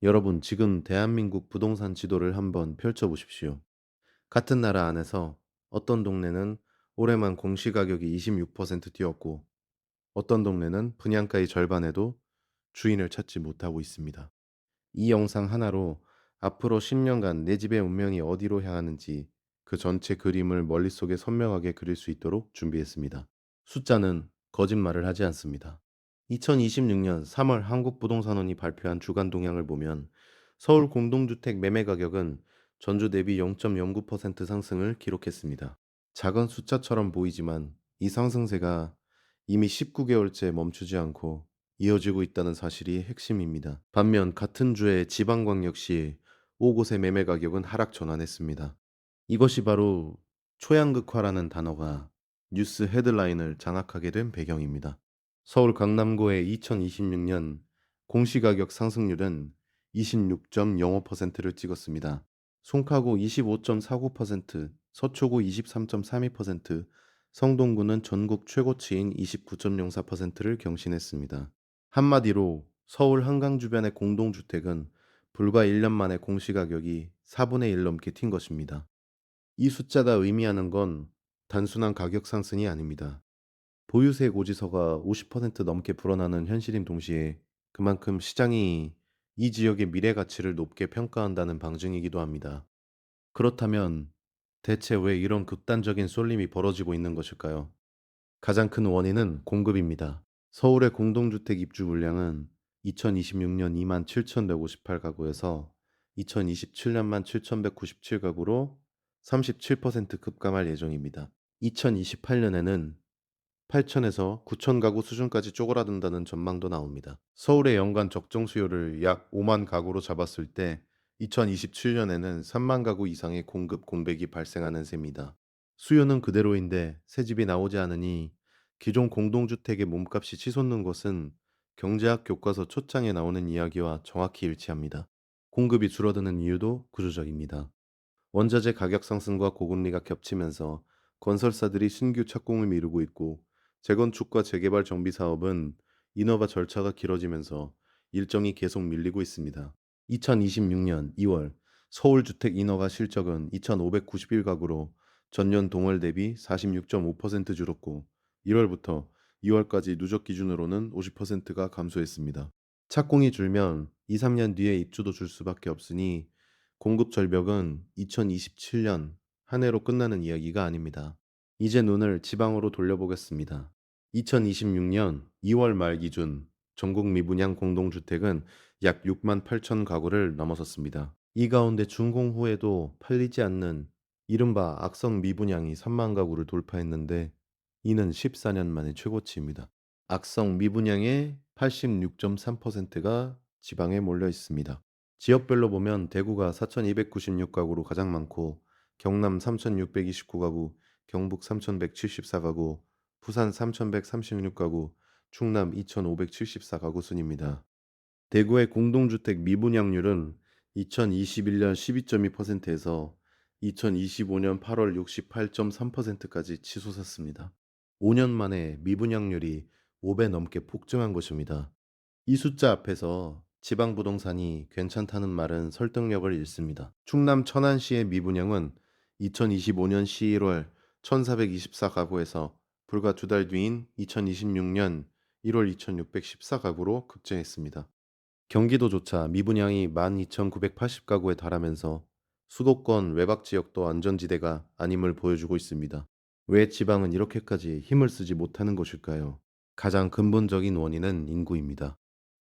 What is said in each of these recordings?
여러분, 지금 대한민국 부동산 지도를 한번 펼쳐보십시오. 같은 나라 안에서 어떤 동네는 올해만 공시가격이 26% 뛰었고, 어떤 동네는 분양가의 절반에도 주인을 찾지 못하고 있습니다. 이 영상 하나로 앞으로 10년간 내 집의 운명이 어디로 향하는지 그 전체 그림을 머릿속에 선명하게 그릴 수 있도록 준비했습니다. 숫자는 거짓말을 하지 않습니다. 2026년 3월 한국부동산원이 발표한 주간 동향을 보면 서울 공동주택 매매 가격은 전주 대비 0.09% 상승을 기록했습니다. 작은 숫자처럼 보이지만 이 상승세가 이미 19개월째 멈추지 않고 이어지고 있다는 사실이 핵심입니다. 반면 같은 주에 지방광역시 5곳의 매매 가격은 하락 전환했습니다. 이것이 바로 초양극화라는 단어가 뉴스 헤드라인을 장악하게 된 배경입니다. 서울 강남구의 2026년 공시가격 상승률은 26.05%를 찍었습니다. 송파구 25.49%, 서초구 23.32%, 성동구는 전국 최고치인 29.04%를 경신했습니다. 한마디로 서울 한강 주변의 공동주택은 불과 1년 만에 공시가격이 4분의 1 넘게 튄 것입니다. 이 숫자가 의미하는 건 단순한 가격 상승이 아닙니다. 보유세 고지서가 50% 넘게 불어나는 현실인 동시에 그만큼 시장이 이 지역의 미래 가치를 높게 평가한다는 방증이기도 합니다. 그렇다면 대체 왜 이런 극단적인 쏠림이 벌어지고 있는 것일까요? 가장 큰 원인은 공급입니다. 서울의 공동주택 입주 물량은 2026년 27,158가구에서 2027년만 7,197가구로 37% 급감할 예정입니다. 2028년에는 8천에서 9천 가구 수준까지 쪼그라든다는 전망도 나옵니다. 서울의 연간 적정 수요를 약 5만 가구로 잡았을 때 2027년에는 3만 가구 이상의 공급 공백이 발생하는 셈이다. 수요는 그대로인데 새 집이 나오지 않으니 기존 공동주택의 몸값이 치솟는 것은 경제학 교과서 초장에 나오는 이야기와 정확히 일치합니다. 공급이 줄어드는 이유도 구조적입니다. 원자재 가격 상승과 고금리가 겹치면서 건설사들이 신규 착공을 미루고 있고 재건축과 재개발 정비 사업은 인허가 절차가 길어지면서 일정이 계속 밀리고 있습니다. 2026년 2월 서울주택 인허가 실적은 2,591가구로 전년 동월 대비 46.5% 줄었고 1월부터 2월까지 누적 기준으로는 50%가 감소했습니다. 착공이 줄면 2, 3년 뒤에 입주도 줄 수밖에 없으니 공급 절벽은 2027년 한 해로 끝나는 이야기가 아닙니다. 이제 눈을 지방으로 돌려보겠습니다. 2026년 2월 말 기준 전국 미분양 공동주택은 약 6만 8천 가구를 넘어섰습니다. 이 가운데 준공 후에도 팔리지 않는 이른바 악성 미분양이 3만 가구를 돌파했는데 이는 14년 만의 최고치입니다. 악성 미분양의 86.3%가 지방에 몰려 있습니다. 지역별로 보면 대구가 4,296가구로 가장 많고 경남 3,629가구, 경북 3,174가구, 부산 3,136가구, 충남 2,574가구 순입니다. 대구의 공동주택 미분양률은 2021년 12.2%에서 2025년 8월 68.3%까지 치솟았습니다. 5년 만에 미분양률이 5배 넘게 폭증한 것입니다. 이 숫자 앞에서 지방 부동산이 괜찮다는 말은 설득력을 잃습니다. 충남 천안시의 미분양은 2025년 11월 1,424가구에서 불과 두 달 뒤인 2026년 1월 2,614가구로 급증했습니다. 경기도조차 미분양이 12,980가구에 달하면서 수도권 외곽 지역도 안전지대가 아님을 보여주고 있습니다. 왜 지방은 이렇게까지 힘을 쓰지 못하는 것일까요? 가장 근본적인 원인은 인구입니다.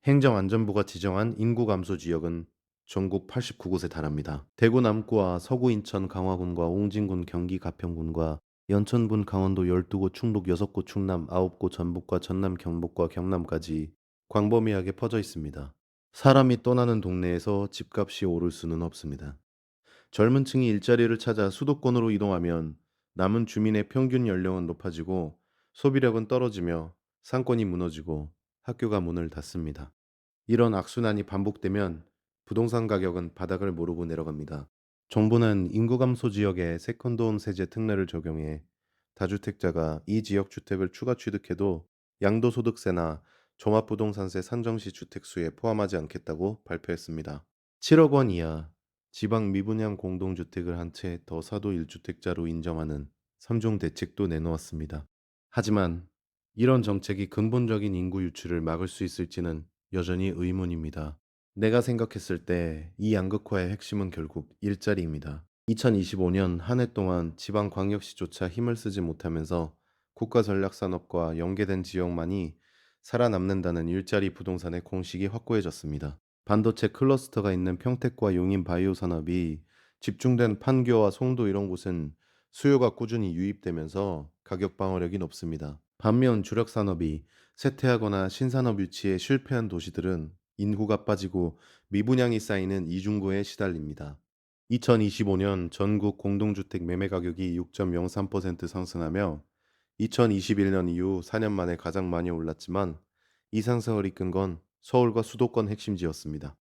행정안전부가 지정한 인구 감소 지역은 전국 89곳에 달합니다. 대구 남구와 서구 인천 강화군과 옹진군 경기 가평군과 연천군 강원도 12곳 충북 6곳 충남 9곳 전북과 전남 경북과 경남까지 광범위하게 퍼져 있습니다. 사람이 떠나는 동네에서 집값이 오를 수는 없습니다. 젊은 층이 일자리를 찾아 수도권으로 이동하면 남은 주민의 평균 연령은 높아지고 소비력은 떨어지며 상권이 무너지고 학교가 문을 닫습니다. 이런 악순환이 반복되면 부동산 가격은 바닥을 모르고 내려갑니다. 정부는 인구 감소 지역에 세컨드홈 세제 특례를 적용해 다주택자가 이 지역 주택을 추가 취득해도 양도소득세나 종합부동산세 산정시 주택수에 포함하지 않겠다고 발표했습니다. 7억 원 이하 지방 미분양 공동주택을 한 채 더 사도 1주택자로 인정하는 3종 대책도 내놓았습니다. 하지만 이런 정책이 근본적인 인구 유출을 막을 수 있을지는 여전히 의문입니다. 내가 생각했을 때 이 양극화의 핵심은 결국 일자리입니다. 2025년 한 해 동안 지방광역시조차 힘을 쓰지 못하면서 국가전략산업과 연계된 지역만이 살아남는다는 일자리 부동산의 공식이 확고해졌습니다. 반도체 클러스터가 있는 평택과 용인 바이오 산업이 집중된 판교와 송도 이런 곳은 수요가 꾸준히 유입되면서 가격 방어력이 높습니다. 반면 주력 산업이 쇠퇴하거나 신산업 유치에 실패한 도시들은 인구가 빠지고 미분양이 쌓이는 이중고에 시달립니다. 2025년 전국 공동주택 매매 가격이 6.03% 상승하며 2021년 이후 4년 만에 가장 많이 올랐지만 이 상승을 이끈 건 서울과 수도권 핵심지였습니다.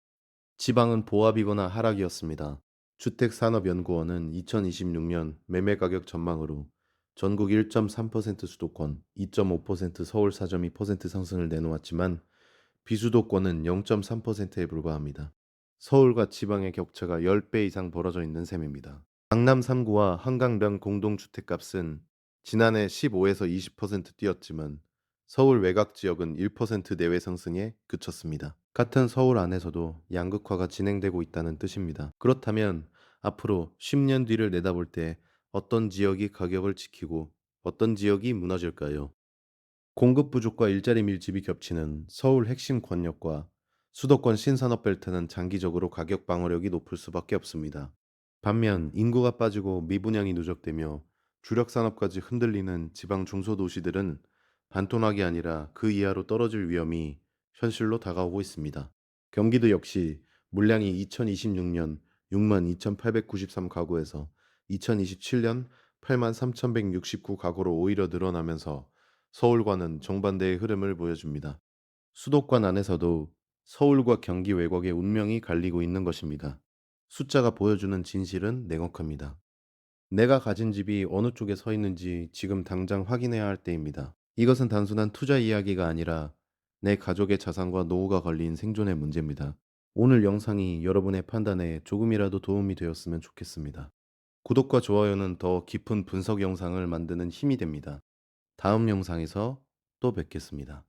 지방은 보합이거나 하락이었습니다. 주택산업연구원은 2026년 매매가격 전망으로 전국 1.3% 수도권, 2.5% 서울 4.2% 상승을 내놓았지만 비수도권은 0.3%에 불과합니다. 서울과 지방의 격차가 10배 이상 벌어져 있는 셈입니다. 강남 3구와 한강변 공동주택값은 지난해 15에서 20% 뛰었지만 서울 외곽 지역은 1% 내외 상승에 그쳤습니다. 같은 서울 안에서도 양극화가 진행되고 있다는 뜻입니다. 그렇다면 앞으로 10년 뒤를 내다볼 때 어떤 지역이 가격을 지키고 어떤 지역이 무너질까요? 공급 부족과 일자리 밀집이 겹치는 서울 핵심 권역과 수도권 신산업 벨트는 장기적으로 가격 방어력이 높을 수밖에 없습니다. 반면 인구가 빠지고 미분양이 누적되며 주력 산업까지 흔들리는 지방 중소도시들은 반토막이 아니라 그 이하로 떨어질 위험이 현실로 다가오고 있습니다. 경기도 역시 물량이 2026년 62,893 가구에서 2027년 83,169 가구로 오히려 늘어나면서 서울과는 정반대의 흐름을 보여줍니다. 수도권 안에서도 서울과 경기 외곽의 운명이 갈리고 있는 것입니다. 숫자가 보여주는 진실은 냉혹합니다. 내가 가진 집이 어느 쪽에 서 있는지 지금 당장 확인해야 할 때입니다. 이것은 단순한 투자 이야기가 아니라 내 가족의 자산과 노후가 걸린 생존의 문제입니다. 오늘 영상이 여러분의 판단에 조금이라도 도움이 되었으면 좋겠습니다. 구독과 좋아요는 더 깊은 분석 영상을 만드는 힘이 됩니다. 다음 영상에서 또 뵙겠습니다.